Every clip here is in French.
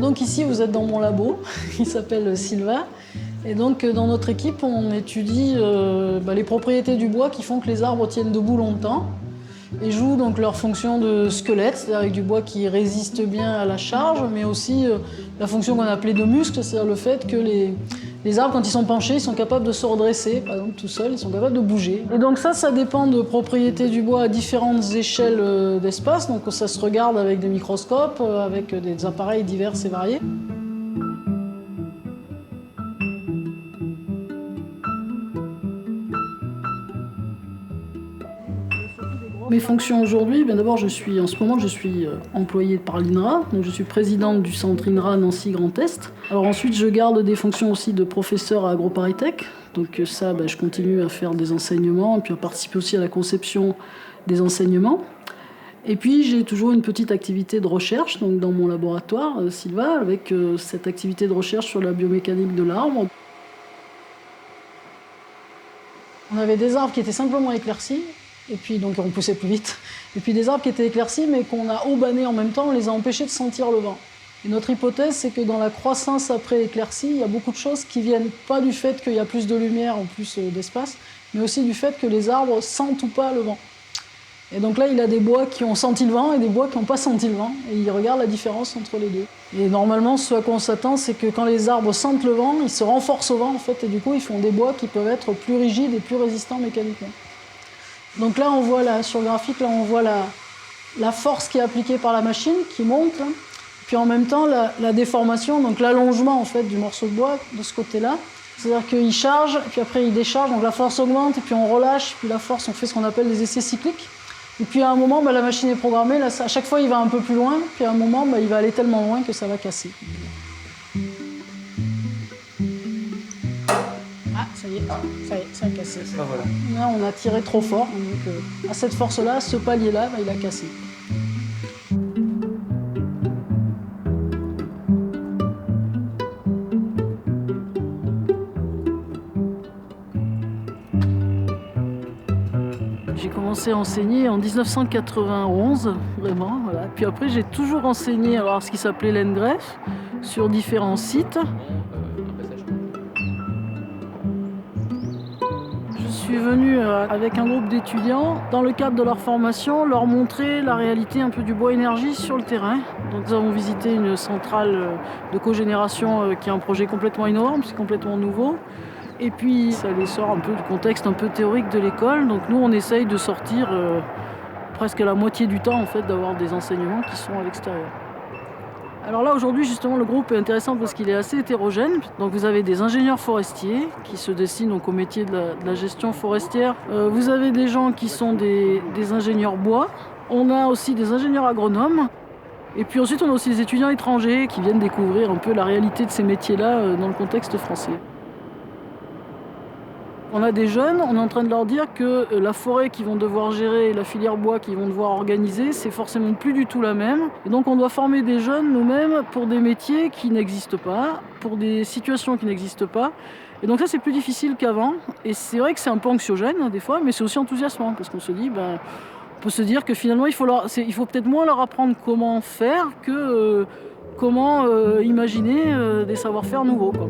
Donc ici, vous êtes dans mon labo, qui s'appelle Sylva. Et donc dans notre équipe, on étudie les propriétés du bois qui font que les arbres tiennent debout longtemps et jouent donc leur fonction de squelette, c'est-à-dire avec du bois qui résiste bien à la charge, mais aussi la fonction qu'on appelait de muscle, c'est-à-dire le fait que les arbres, quand ils sont penchés, ils sont capables de se redresser, par exemple tout seuls, ils sont capables de bouger. Et donc ça dépend de propriétés du bois à différentes échelles d'espace, donc ça se regarde avec des microscopes, avec des appareils divers et variés. Mes fonctions aujourd'hui, d'abord en ce moment je suis employée par l'INRA, donc je suis présidente du centre INRA Nancy Grand Est. Alors ensuite je garde des fonctions aussi de professeur à AgroParisTech, donc ça je continue à faire des enseignements et puis à participer aussi à la conception des enseignements. Et puis j'ai toujours une petite activité de recherche donc dans mon laboratoire Sylva, avec cette activité de recherche sur la biomécanique de l'arbre. On avait des arbres qui étaient simplement éclaircis, et puis donc on poussait plus vite. Et puis des arbres qui étaient éclaircis, mais qu'on a aubanés en même temps, on les a empêchés de sentir le vent. Et notre hypothèse, c'est que dans la croissance après éclaircie, il y a beaucoup de choses qui viennent pas du fait qu'il y a plus de lumière ou plus d'espace, mais aussi du fait que les arbres sentent ou pas le vent. Et donc là, il a des bois qui ont senti le vent et des bois qui n'ont pas senti le vent. Et il regarde la différence entre les deux. Et normalement, ce à quoi on s'attend, c'est que quand les arbres sentent le vent, ils se renforcent au vent, en fait, et du coup, ils font des bois qui peuvent être plus rigides et plus résistants mécaniquement. Donc là, on voit sur le graphique, là, on voit la force qui est appliquée par la machine, qui monte, là. Puis en même temps, la déformation, donc l'allongement en fait, du morceau de bois de ce côté-là. C'est-à-dire qu'il charge, puis après il décharge, donc la force augmente, et puis on relâche, puis la force, on fait ce qu'on appelle des essais cycliques. Et puis à un moment, la machine est programmée, là, à chaque fois il va un peu plus loin, puis à un moment, il va aller tellement loin que ça va casser. Ah, ça y est, ça a cassé. Ah, voilà. Là, on a tiré trop fort, donc à cette force-là, ce palier-là, il a cassé. J'ai commencé à enseigner en 1991, vraiment, voilà. Puis après, j'ai toujours enseigné ce qui s'appelait l'ENGREF, sur différents sites. Je suis venue avec un groupe d'étudiants, dans le cadre de leur formation, leur montrer la réalité un peu du bois énergie sur le terrain. Donc nous avons visité une centrale de cogénération qui est un projet complètement innovant, c'est complètement nouveau. Et puis ça les sort un peu du contexte un peu théorique de l'école. Donc nous on essaye de sortir presque à la moitié du temps en fait, d'avoir des enseignements qui sont à l'extérieur. Alors là aujourd'hui justement le groupe est intéressant parce qu'il est assez hétérogène. Donc vous avez des ingénieurs forestiers qui se destinent donc au métier de la gestion forestière. Vous avez des gens qui sont des ingénieurs bois. On a aussi des ingénieurs agronomes. Et puis ensuite on a aussi des étudiants étrangers qui viennent découvrir un peu la réalité de ces métiers-là dans le contexte français. On a des jeunes, on est en train de leur dire que la forêt qu'ils vont devoir gérer et la filière bois qu'ils vont devoir organiser, c'est forcément plus du tout la même. Et donc on doit former des jeunes nous-mêmes pour des métiers qui n'existent pas, pour des situations qui n'existent pas. Et donc ça c'est plus difficile qu'avant. Et c'est vrai que c'est un peu anxiogène des fois, mais c'est aussi enthousiasmant parce qu'on se dit, on peut se dire que finalement il faut peut-être moins leur apprendre comment faire que comment imaginer des savoir-faire nouveaux, quoi.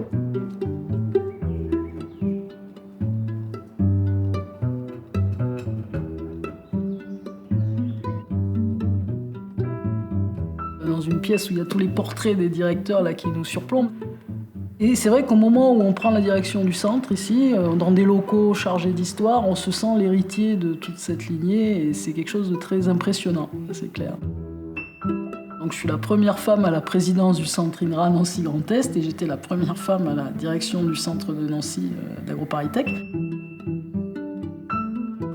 Dans une pièce où il y a tous les portraits des directeurs là, qui nous surplombent. Et c'est vrai qu'au moment où on prend la direction du centre, ici, dans des locaux chargés d'histoire, on se sent l'héritier de toute cette lignée et c'est quelque chose de très impressionnant, c'est clair. Donc, je suis la première femme à la présidence du centre INRA Nancy Grand Est et j'étais la première femme à la direction du centre de Nancy d'AgroParisTech.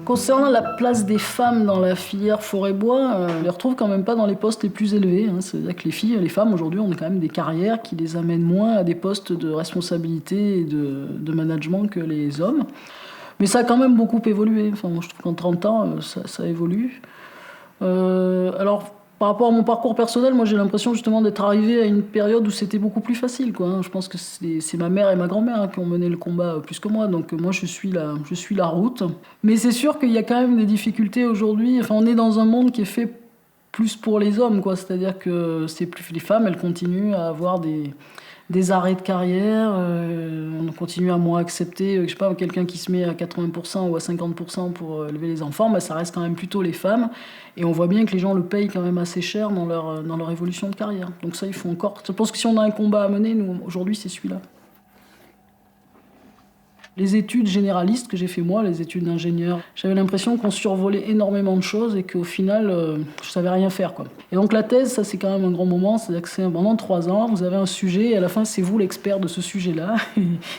Concernant la place des femmes dans la filière forêt-bois, on ne les retrouve quand même pas dans les postes les plus élevés. C'est-à-dire que les femmes aujourd'hui, on a quand même des carrières qui les amènent moins à des postes de responsabilité et de management que les hommes. Mais ça a quand même beaucoup évolué. Enfin, moi, je trouve qu'en 30 ans, ça évolue. Alors, par rapport à mon parcours personnel, moi j'ai l'impression justement d'être arrivé à une période où c'était beaucoup plus facile, quoi. Je pense que c'est ma mère et ma grand-mère qui ont mené le combat plus que moi, donc moi je suis la route. Mais c'est sûr qu'il y a quand même des difficultés aujourd'hui. Enfin, on est dans un monde qui est fait plus pour les hommes, quoi. C'est-à-dire que les femmes, elles continuent à avoir des arrêts de carrière, on continue à moins accepter, je sais pas, quelqu'un qui se met à 80% ou à 50% pour élever les enfants, bah, ça reste quand même plutôt les femmes. Et on voit bien que les gens le payent quand même assez cher dans leur évolution de carrière. Donc ça, il faut encore... Je pense que si on a un combat à mener, nous, aujourd'hui, c'est celui-là. Les études généralistes que j'ai fait moi, les études d'ingénieur, j'avais l'impression qu'on survolait énormément de choses et qu'au final, je savais rien faire, quoi. Et donc la thèse, ça c'est quand même un grand moment, c'est-à-dire que c'est pendant 3 ans, vous avez un sujet et à la fin c'est vous l'expert de ce sujet-là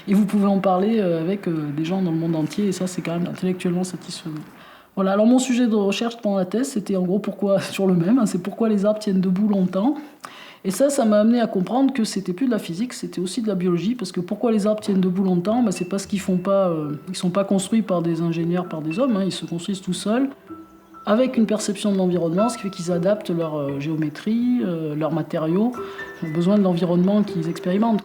et vous pouvez en parler avec des gens dans le monde entier et ça c'est quand même intellectuellement satisfaisant. Voilà, alors mon sujet de recherche pendant la thèse, c'était en gros sur le même, hein, c'est pourquoi les arbres tiennent debout longtemps. Et ça m'a amené à comprendre que c'était plus de la physique, c'était aussi de la biologie, parce que pourquoi les arbres tiennent debout longtemps, bah, c'est parce qu'ils sont pas construits par des ingénieurs, par des hommes, hein, ils se construisent tout seuls, avec une perception de l'environnement, ce qui fait qu'ils adaptent leur géométrie, leurs matériaux, aux besoins de l'environnement qu'ils expérimentent.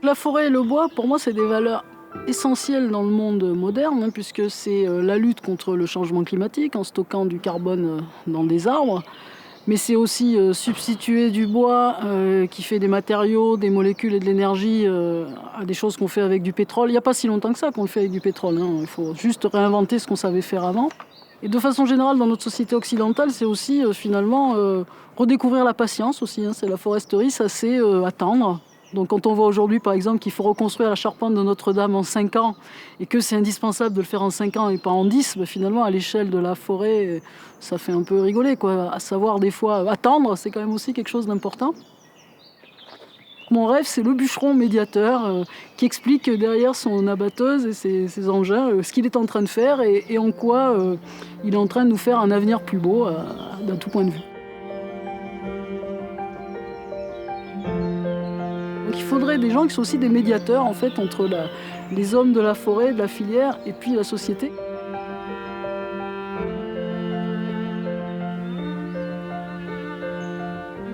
La forêt et le bois, pour moi, c'est des valeurs essentielles dans le monde moderne, hein, puisque c'est la lutte contre le changement climatique en stockant du carbone dans des arbres. Mais c'est aussi substituer du bois qui fait des matériaux, des molécules et de l'énergie à des choses qu'on fait avec du pétrole. Il n'y a pas si longtemps que ça qu'on le fait avec du pétrole, hein. Il faut juste réinventer ce qu'on savait faire avant. Et de façon générale, dans notre société occidentale, c'est aussi finalement redécouvrir la patience aussi, hein. C'est la foresterie, ça c'est attendre. Donc quand on voit aujourd'hui par exemple qu'il faut reconstruire la charpente de Notre-Dame en 5 ans et que c'est indispensable de le faire en 5 ans et pas en 10, ben finalement à l'échelle de la forêt, ça fait un peu rigoler, quoi. À savoir des fois attendre, c'est quand même aussi quelque chose d'important. Mon rêve, c'est le bûcheron médiateur qui explique derrière son abatteuse et ses engins ce qu'il est en train de faire et en quoi il est en train de nous faire un avenir plus beau d'un tout point de vue. Donc il faudrait des gens qui sont aussi des médiateurs en fait, entre les hommes de la forêt, de la filière et puis la société.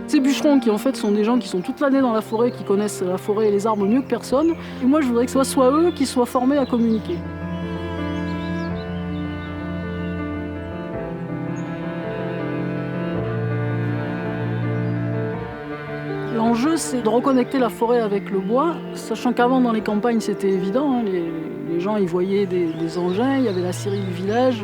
Ces bûcherons qui en fait sont des gens qui sont toute l'année dans la forêt, qui connaissent la forêt et les arbres mieux que personne. Et moi je voudrais que ce soit eux qui soient formés à communiquer. L'enjeu, c'est de reconnecter la forêt avec le bois, sachant qu'avant, dans les campagnes, c'était évident, hein, les gens ils voyaient des engins, il y avait la scierie du village.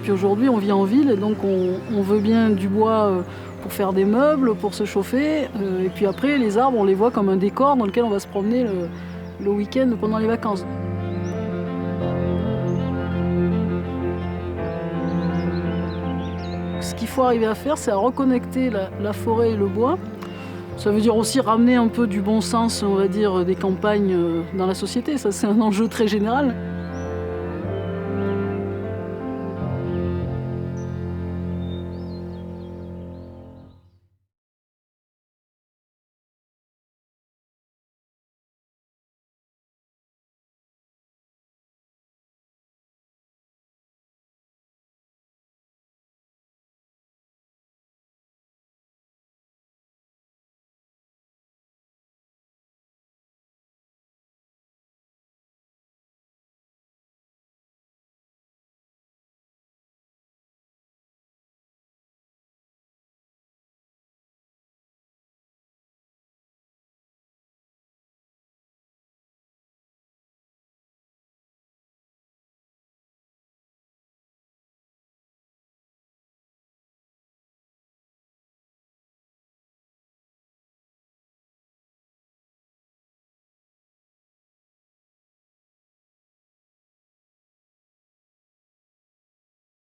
Puis aujourd'hui, on vit en ville, et donc on veut bien du bois pour faire des meubles, pour se chauffer. Et puis après, les arbres, on les voit comme un décor dans lequel on va se promener le week-end pendant les vacances. Ce qu'il faut arriver à faire, c'est à reconnecter la forêt et le bois. Ça veut dire aussi ramener un peu du bon sens, on va dire, des campagnes dans la société. Ça, c'est un enjeu très général.